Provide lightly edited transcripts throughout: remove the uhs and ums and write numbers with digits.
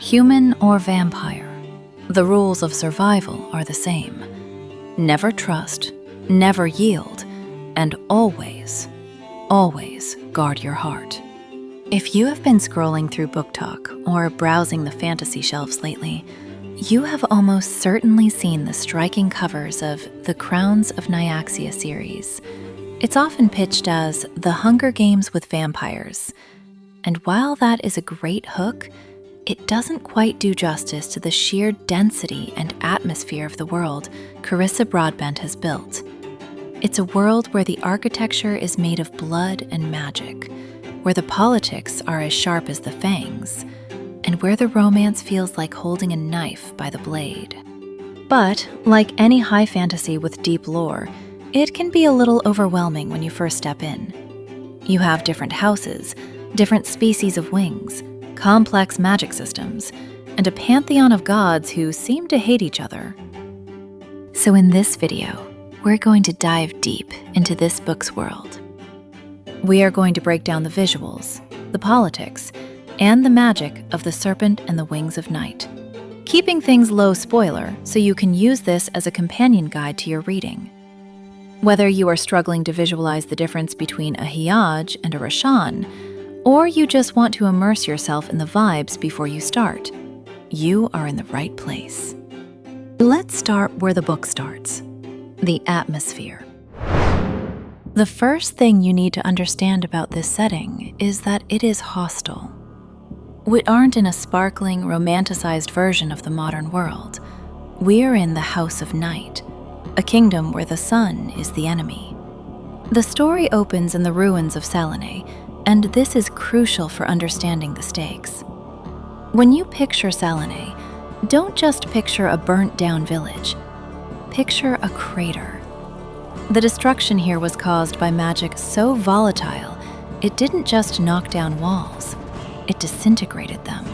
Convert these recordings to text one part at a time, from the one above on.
Human or vampire, the rules of survival are the same. Never trust, never yield, and always, always guard your heart. If you have been scrolling through Book Talk or browsing the fantasy shelves lately, you have almost certainly seen the striking covers of the Crowns of Nyaxia series. It's often pitched as the Hunger Games with vampires. And while that is a great hook, it doesn't quite do justice to the sheer density and atmosphere of the world Carissa Broadbent has built. It's a world where the architecture is made of blood and magic, where the politics are as sharp as the fangs, and where the romance feels like holding a knife by the blade. But, like any high fantasy with deep lore, it can be a little overwhelming when you first step in. You have different houses, different species of wings, complex magic systems, and a pantheon of gods who seem to hate each other. So in this video, we're going to dive deep into this book's world. We are going to break down the visuals, the politics, and the magic of the Serpent and the Wings of Night, keeping things low spoiler so you can use this as a companion guide to your reading. Whether you are struggling to visualize the difference between a Hiaj and a Rishan, or you just want to immerse yourself in the vibes before you start, you are in the right place. Let's start where the book starts, the atmosphere. The first thing you need to understand about this setting is that it is hostile. We aren't in a sparkling, romanticized version of the modern world. We are in the House of Night, a kingdom where the sun is the enemy. The story opens in the ruins of Salinae, and this is crucial for understanding the stakes. When you picture Salinae, don't just picture a burnt-down village. Picture a crater. The destruction here was caused by magic so volatile, it didn't just knock down walls, it disintegrated them.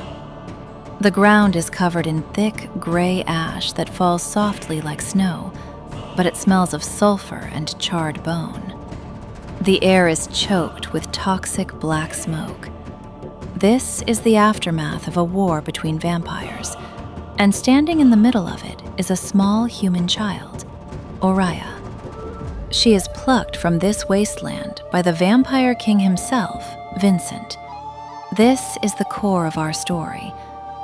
The ground is covered in thick, gray ash that falls softly like snow, but it smells of sulfur and charred bone. The air is choked with toxic black smoke. This is the aftermath of a war between vampires, and standing in the middle of it is a small human child, Oraya. She is plucked from this wasteland by the vampire king himself, Vincent. This is the core of our story,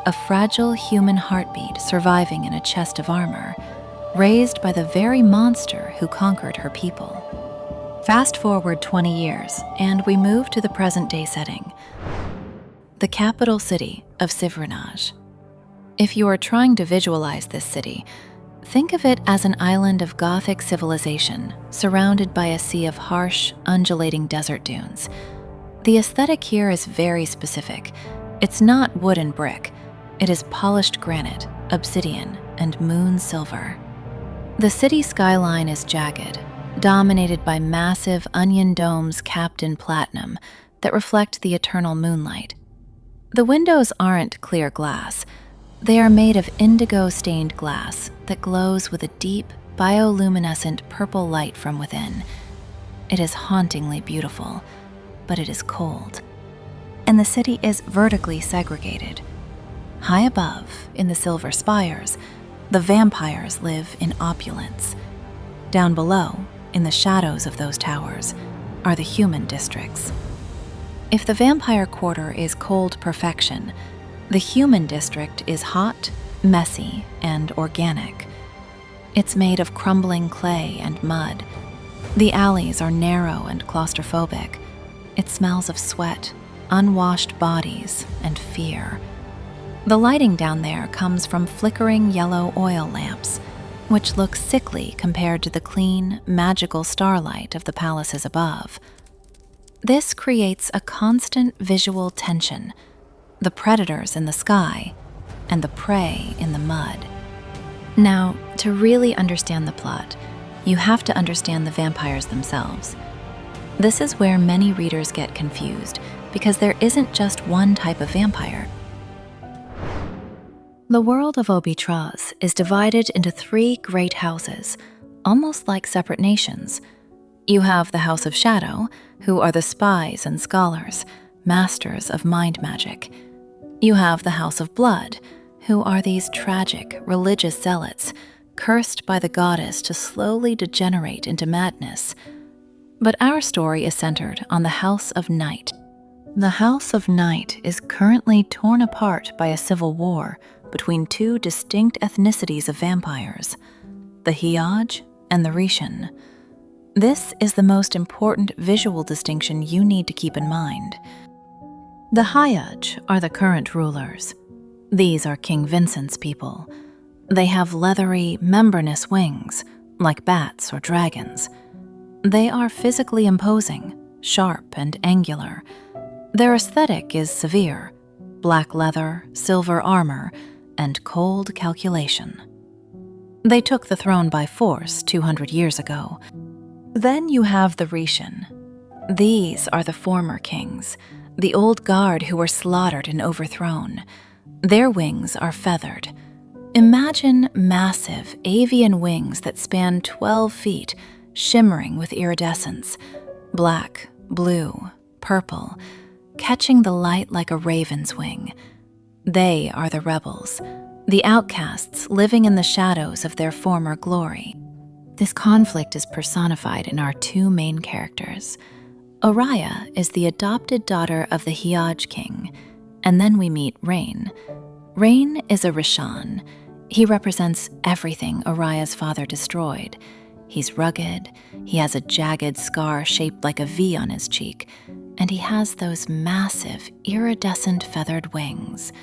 a fragile human heartbeat surviving in a chest of armor, raised by the very monster who conquered her people. Fast forward 20 years, and we move to the present-day setting, the capital city of Sivrinaj. If you are trying to visualize this city, think of it as an island of Gothic civilization surrounded by a sea of harsh, undulating desert dunes. The aesthetic here is very specific. It's not wood and brick. It is polished granite, obsidian, and moon silver. The city skyline is jagged, dominated by massive onion domes capped in platinum that reflect the eternal moonlight. The windows aren't clear glass. They are made of indigo-stained glass that glows with a deep, bioluminescent purple light from within. It is hauntingly beautiful, but it is cold. And the city is vertically segregated. High above, in the silver spires, the vampires live in opulence. Down below, in the shadows of those towers, are the human districts. If the vampire quarter is cold perfection, the human district is hot, messy, and organic. It's made of crumbling clay and mud. The alleys are narrow and claustrophobic. It smells of sweat, unwashed bodies, and fear. The lighting down there comes from flickering yellow oil lamps, which look sickly compared to the clean, magical starlight of the palaces above. This creates a constant visual tension, the predators in the sky and the prey in the mud. Now, to really understand the plot, you have to understand the vampires themselves. This is where many readers get confused because there isn't just one type of vampire. The world of Obitraz is divided into 3 great houses, almost like separate nations. You have the House of Shadow, who are the spies and scholars, masters of mind magic. You have the House of Blood, who are these tragic, religious zealots, cursed by the goddess to slowly degenerate into madness. But our story is centered on the House of Night. The House of Night is currently torn apart by a civil war between two distinct ethnicities of vampires, the Hiaj and the Rishan. This is the most important visual distinction you need to keep in mind. The Hiaj are the current rulers. These are King Vincent's people. They have leathery, membranous wings, like bats or dragons. They are physically imposing, sharp and angular. Their aesthetic is severe: black leather, silver armor, and cold calculation. They took the throne by force 200 years ago. Then you have the Rishan. These are the former kings, the old guard who were slaughtered and overthrown. Their wings are feathered. Imagine massive avian wings that span 12 feet, shimmering with iridescence, black, blue, purple, catching the light like a raven's wing. They are the rebels, the outcasts living in the shadows of their former glory. This conflict is personified in our two main characters. Oraya is the adopted daughter of the Hiaj king, and then we meet Raihn. Raihn is a Rishan. He represents everything Oraya's father destroyed. He's rugged, he has a jagged scar shaped like a V on his cheek, and he has those massive, iridescent feathered wings.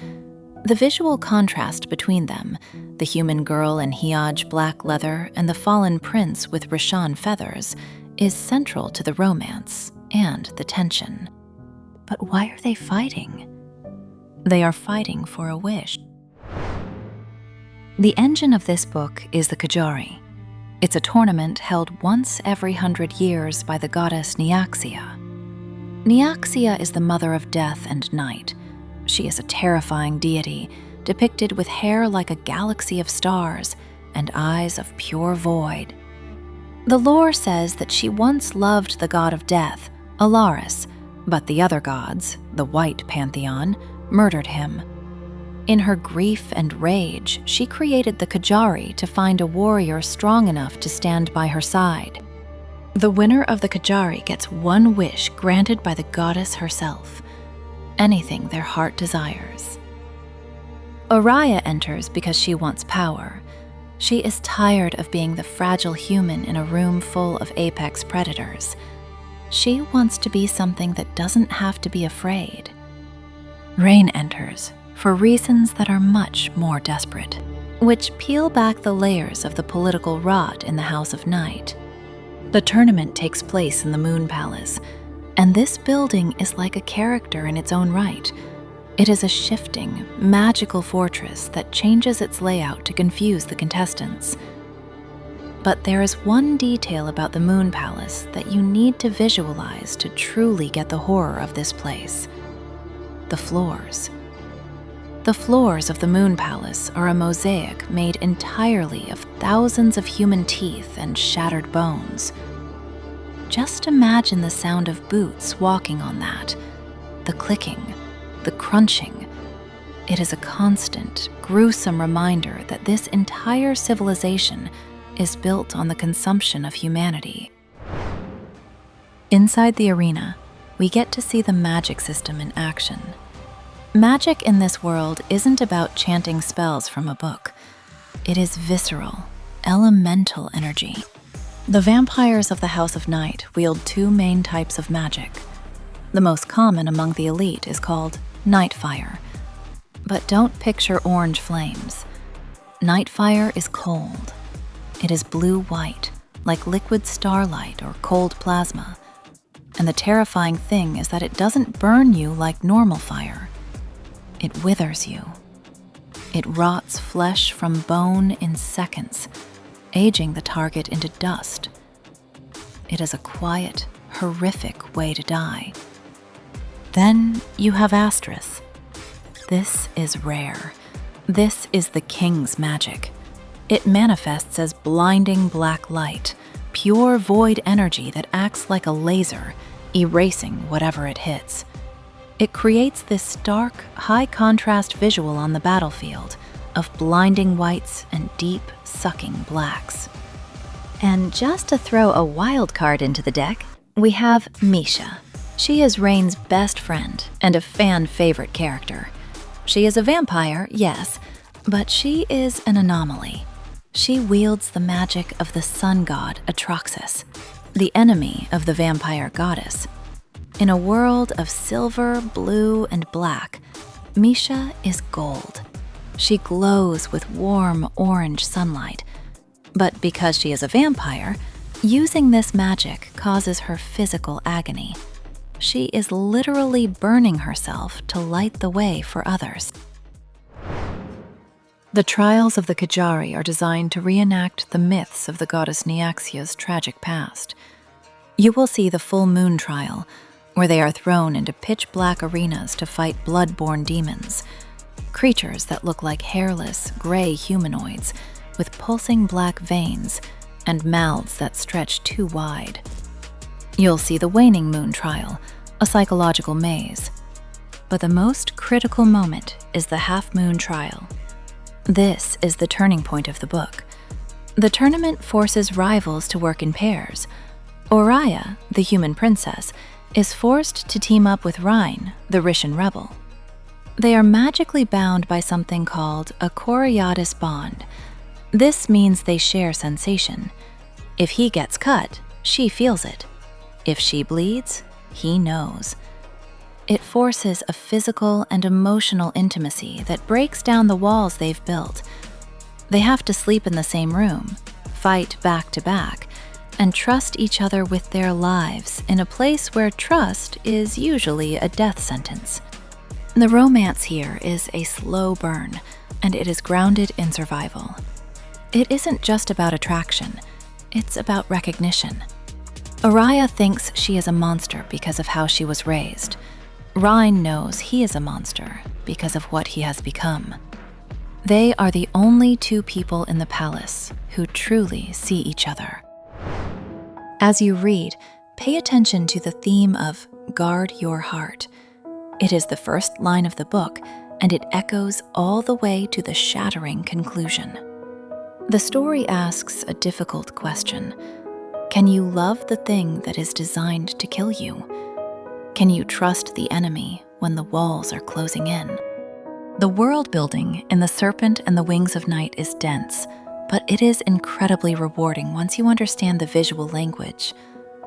The visual contrast between them, the human girl in Hiaj black leather and the fallen prince with Rishan feathers, is central to the romance and the tension. But why are they fighting? They are fighting for a wish. The engine of this book is the Kejari. It's a tournament held once every 100 years by the goddess Nyaxia. Nyaxia is the mother of death and night. She is a terrifying deity, depicted with hair like a galaxy of stars and eyes of pure void. The lore says that she once loved the god of death, Asteris, but the other gods, the White Pantheon, murdered him. In her grief and rage, she created the Kejari to find a warrior strong enough to stand by her side. The winner of the Kejari gets one wish granted by the goddess herself, anything their heart desires. Oraya enters because she wants power. She is tired of being the fragile human in a room full of apex predators. She wants to be something that doesn't have to be afraid. Raihn enters for reasons that are much more desperate, which peel back the layers of the political rot in the House of Night. The tournament takes place in the Moon Palace, and this building is like a character in its own right. It is a shifting, magical fortress that changes its layout to confuse the contestants. But there is one detail about the Moon Palace that you need to visualize to truly get the horror of this place: the floors. The floors of the Moon Palace are a mosaic made entirely of thousands of human teeth and shattered bones. Just imagine the sound of boots walking on that, the clicking, the crunching. It is a constant, gruesome reminder that this entire civilization is built on the consumption of humanity. Inside the arena, we get to see the magic system in action. Magic in this world isn't about chanting spells from a book. It is visceral, elemental energy. The vampires of the House of Night wield two main types of magic. The most common among the elite is called Nightfire. But don't picture orange flames. Nightfire is cold. It is blue-white, like liquid starlight or cold plasma. And the terrifying thing is that it doesn't burn you like normal fire. It withers you. It rots flesh from bone in seconds, aging the target into dust. It is a quiet, horrific way to die. Then you have Asteris. This is rare. This is the king's magic. It manifests as blinding black light, pure void energy that acts like a laser, erasing whatever it hits. It creates this stark, high-contrast visual on the battlefield of blinding whites and deep, sucking blacks. And just to throw a wild card into the deck, we have Misha. She is Raihnn's best friend and a fan-favorite character. She is a vampire, yes, but she is an anomaly. She wields the magic of the sun god Atraxis, the enemy of the vampire goddess. In a world of silver, blue, and black, Misha is gold. She glows with warm orange sunlight. But because she is a vampire, using this magic causes her physical agony. She is literally burning herself to light the way for others. The trials of the Kejari are designed to reenact the myths of the goddess Nyaxia's tragic past. You will see the full moon trial, where they are thrown into pitch-black arenas to fight blood-borne demons, creatures that look like hairless, gray humanoids with pulsing black veins and mouths that stretch too wide. You'll see the waning moon trial, a psychological maze. But the most critical moment is the half-moon trial. This is the turning point of the book. The tournament forces rivals to work in pairs. Oraya, the human princess, is forced to team up with Raihn, the Rishan rebel. They are magically bound by something called a Coriolis bond. This means they share sensation. If he gets cut, she feels it. If she bleeds, he knows. It forces a physical and emotional intimacy that breaks down the walls they've built. They have to sleep in the same room, fight back to back, and trust each other with their lives in a place where trust is usually a death sentence. The romance here is a slow burn, and it is grounded in survival. It isn't just about attraction, it's about recognition. Oraya thinks she is a monster because of how she was raised. Raihn knows he is a monster because of what he has become. They are the only two people in the palace who truly see each other. As you read, pay attention to the theme of guard your heart. It is the first line of the book, and it echoes all the way to the shattering conclusion. The story asks a difficult question. Can you love the thing that is designed to kill you? Can you trust the enemy when the walls are closing in? The world building in The Serpent and the Wings of Night is dense, but it is incredibly rewarding once you understand the visual language,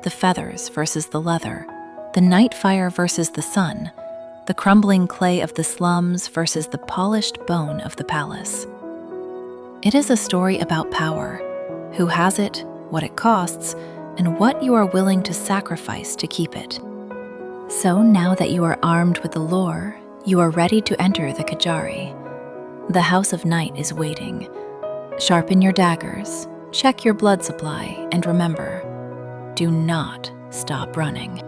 the feathers versus the leather, the Nightfire versus the sun, the crumbling clay of the slums versus the polished bone of the palace. It is a story about power, who has it, what it costs, and what you are willing to sacrifice to keep it. So now that you are armed with the lore, you are ready to enter the Kejari. The House of Night is waiting. Sharpen your daggers, check your blood supply, and remember, do not stop running.